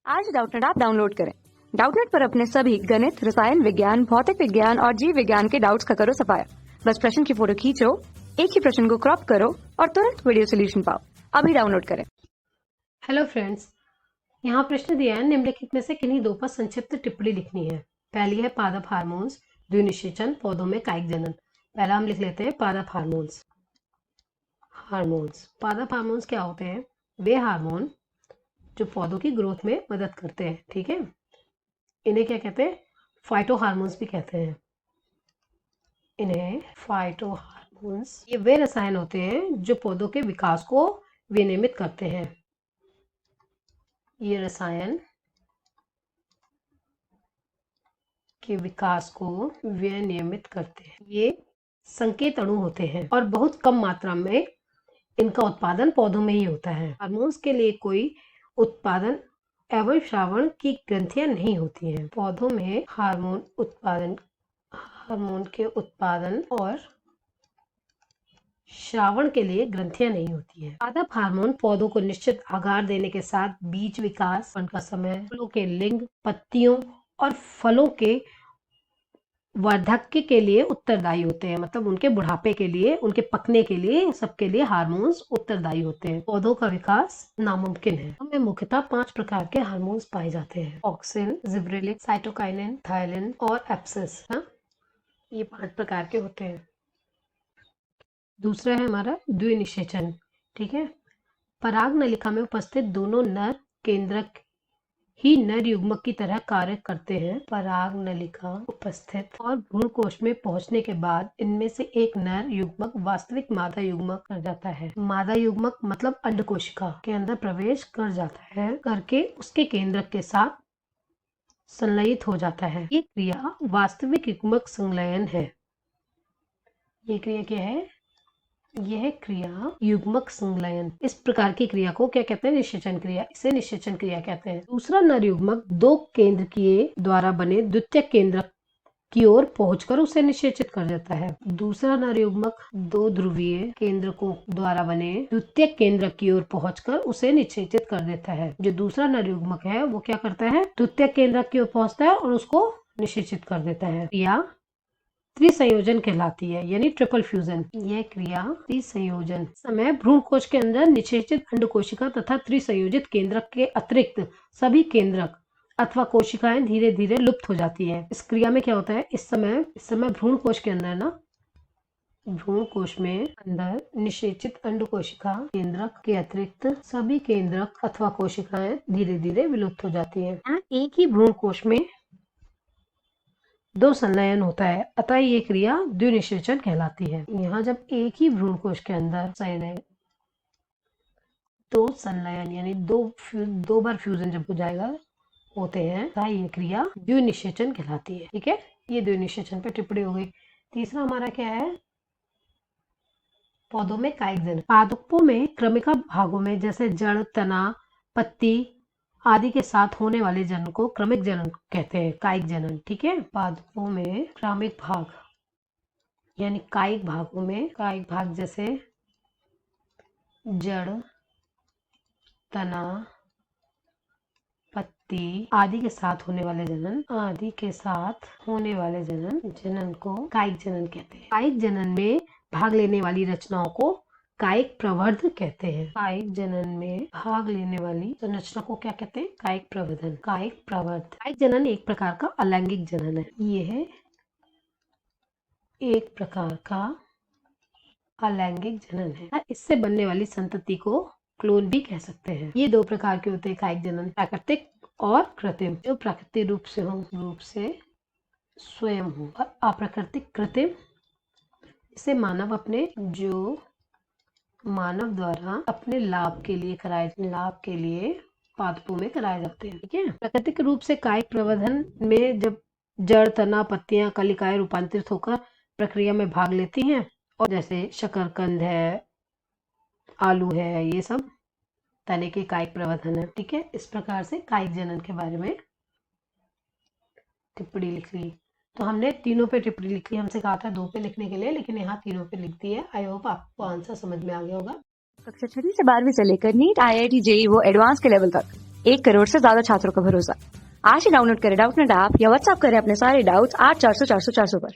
आज Doubtnut app download करें। Doubtnut पर अपने सभी गणित, रसायन विज्ञान, भौतिक विज्ञान और जीव विज्ञान के डाउट्स का करो सफाया। बस प्रश्न की फोटो खींचो, एक ही प्रश्न को क्रॉप करो और तुरंत वीडियो सोल्यूशन पाओ। अभी डाउनलोड करें। हेलो फ्रेंड्स, यहाँ प्रश्न दिया है, निम्नलिखित में से किन्हीं दो पर संक्षिप्त टिप्पणी लिखनी है। पहली है पादप हार्मोन्स, द्विनिषेचन, पौधों में कायिक जनन। पहला हम लिख लेते हैं पादप हार्मोन्स। पादप हार्मोन्स क्या होते हैं? वे हार्मोन जो पौधों की ग्रोथ में मदद करते हैं। ठीक है, इन्हें क्या कहते हैं? फाइटो हार्मोन्स भी कहते हैं। इन्हें फाइटो हार्मोन्स, ये वे रसायन होते हैं जो पौधों के विकास को विनियमित करते हैं। ये रसायन के विकास को विनियमित करते हैं। ये संकेत अणु होते हैं और बहुत कम मात्रा में इनका उत्पादन पौधों में ही होता है। हार्मोन्स के लिए कोई उत्पादन एवं श्रावण की ग्रंथियां नहीं होती हैं। पौधों में हार्मोन के उत्पादन और श्रावण के लिए ग्रंथियां नहीं होती हैं। पादप हार्मोन पौधों को निश्चित आकार देने के साथ बीज विकास, फल का समय, फूलों के लिंग, पत्तियों और फलों के वार्धक्य के लिए उत्तरदायी होते हैं। मतलब उनके बुढ़ापे के लिए, उनके पकने के लिए, सबके लिए हार्मोन्स उत्तरदायी होते हैं। पौधों का विकास नामुमकिन है। हमें मुख्यतः 5 प्रकार के हार्मोन्स पाए जाते हैं: ऑक्सिन, जिब्रेलिक, साइटोकाइनिन, थायलिन और एप्सिस। ये 5 प्रकार के होते हैं। दूसरा है हमारा द्विनिषेचन। ठीक है, पराग नलिका में उपस्थित दोनों नर केंद्रक ही नर युग्मक की तरह कार्य करते हैं। पराग नलिका उपस्थित और भ्रूणकोश में पहुंचने के बाद इनमें से एक नर युग्मक वास्तविक मादा युग्मक कर जाता है। मादा युग्मक मतलब अंड कोशिका के अंदर प्रवेश कर जाता है, करके उसके केंद्रक के साथ संलयित हो जाता है। ये क्रिया वास्तविक युग्मक संलयन है। ये क्रिया क्या है? यह क्रिया युग्मक संलयन। इस प्रकार की क्रिया को क्या कहते हैं? निषेचन क्रिया। इसे निषेचन क्रिया कहते हैं। दूसरा नर युग्मक 2 केंद्रकीय द्वारा बने द्वितीयक केंद्रक की ओर पहुंचकर उसे निषेचित कर देता है। दूसरा नर युग्मक 2 ध्रुवीय केंद्रकों द्वारा बने द्वितीयक केंद्रक की ओर पहुंचकर उसे निषेचित कर देता है। जो दूसरा नर युग्मक है वो क्या करता है? द्वितीयक केंद्रक की ओर पहुंचता है और उसको निषेचित कर देता है। क्रिया त्रिसंयोजन कहलाती है, यानी ट्रिपल फ्यूजन। यह क्रिया त्रिसंयोजन समय भ्रूणकोश के अंदर निषेचित अंड कोशिका तथा त्रिसंयोजित केंद्रक के अतिरिक्त सभी केंद्रक अथवा कोशिकाएं धीरे धीरे लुप्त हो जाती है। इस क्रिया में क्या होता है? इस समय भ्रूणकोश के अंदर भ्रूणकोश में अंदर निषेचित अंड कोशिका केंद्रक के अतिरिक्त सभी केंद्रक अथवा कोशिकाएं धीरे धीरे विलुप्त हो जाती है। एक ही भ्रूणकोश में 2 संलयन होता है, अतः ये क्रिया द्विनिषेचन कहलाती है। यहाँ जब एक ही भ्रूणकोश के अंदर 2 संलयन यानी दो बार फ्यूजन जब हो जाएगा होते हैं, अतः ये क्रिया द्विनिषेचन कहलाती है। ठीक है, ये द्विनिषेचन पे टिप्पणी हो गई। तीसरा हमारा क्या है? पौधों में कायिक जनन। पादपों में क्रमिका भागों में जैसे जड़, तना, पत्ती आदि के साथ होने वाले जनन को क्रमिक जनन कहते हैं, कायिक जनन। ठीक है, पादपों में क्रमिक भाग यानी कायिक भाग जैसे जड़, तना, पत्ती आदि के साथ होने वाले जनन को कायिक जनन कहते हैं। कायिक जनन में भाग लेने वाली रचनाओं को कायिक प्रवर्ध कहते हैं। कायिक जनन में भाग लेने वाली संरचना को क्या कहते हैं? कायिक प्रवर्धन, कायिक प्रवर्ध। कायिक जनन एक प्रकार का अलैंगिक जनन है। यह एक प्रकार का अलैंगिक जनन है। इससे बनने वाली संतति को क्लोन भी कह सकते हैं। ये 2 प्रकार के होते हैं कायिक जनन, प्राकृतिक और कृत्रिम। जो प्राकृतिक रूप से स्वयं हो और अप्राकृतिक कृत्रिम, इसे मानव द्वारा अपने लाभ के लिए पादपों में कराए जाते हैं। ठीक है, प्राकृतिक रूप से कायिक प्रवर्धन में जब जड़, तना, पत्तियां, कलिकाएं रूपांतरित होकर प्रक्रिया में भाग लेती हैं, और जैसे शकरकंद है, आलू है, ये सब तने के कायिक प्रवर्धन है। ठीक है, इस प्रकार से कायिक जनन के बारे में टिप्पणी लिख ली। तो हमने तीनों पे टिप्पणी लिखी। हमसे कहा था 2 पे लिखने के लिए, लेकिन यहाँ तीनों पे लिख दी है। आई होप आपको आंसर समझ में आ गया होगा। कक्षा 6 से 12वीं से लेकर नीट, IIT, JEE वो एडवांस के लेवल तक 1 करोड़ से ज्यादा छात्रों का भरोसा। आज ही डाउनलोड करें डाउटनेट ऐप या व्हाट्सएप करें अपने सारे डाउट्स 8400 400 400 पर।